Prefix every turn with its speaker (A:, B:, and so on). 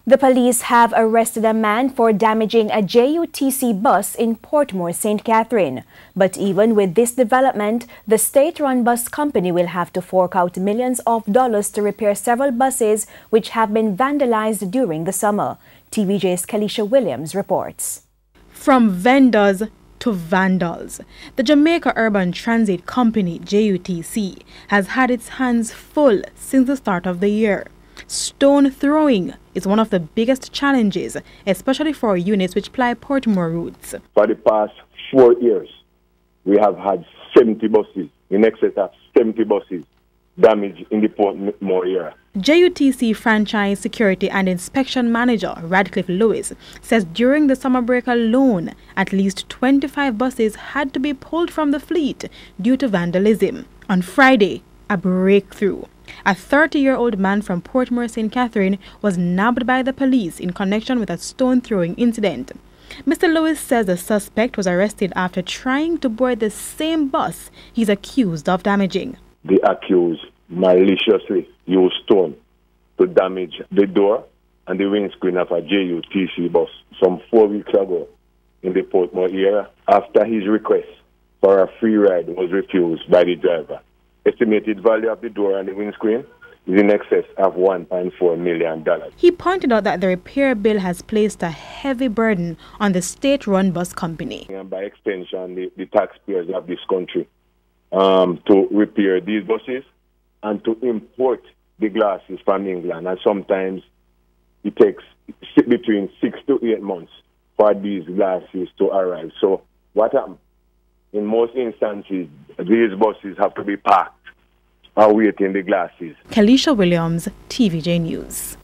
A: The police have arrested a man for damaging a JUTC bus in Portmore, St. Catherine. But even with this development, the state-run bus company will have to fork out millions of dollars to repair several buses which have been vandalized during the summer. TVJ's Kalisha Williams reports.
B: From vendors to vandals, the Jamaica Urban Transit Company, JUTC, has had its hands full since the start of the year. Stone throwing is one of the biggest challenges, especially for units which ply Portmore routes.
C: For the past 4 years, we have had 70 buses, in excess of 70 buses, damaged in the Portmore area.
B: JUTC Franchise Security and Inspection Manager Radcliffe Lewis says during the summer break alone, at least 25 buses had to be pulled from the fleet due to vandalism. On Friday, a breakthrough. A 30-year-old man from Portmore, St. Catherine was nabbed by the police in connection with a stone-throwing incident. Mr. Lewis says the suspect was arrested after trying to board the same bus he's accused of damaging.
C: The accused maliciously used stone to damage the door and the windscreen of a JUTC bus some 4 weeks ago in the Portmore area after his request for a free ride was refused by the driver. Estimated value of the door and the windscreen is in excess of $1.4 million.
B: He pointed out that the repair bill has placed a heavy burden on the state-run bus company.
C: And by extension, the taxpayers of this country to repair these buses and to import the glasses from England. And sometimes it takes between 6 to 8 months for these glasses to arrive. So what happens? In most instances, these buses have to be parked awaiting the glasses.
B: Kalisha Williams, TVJ News.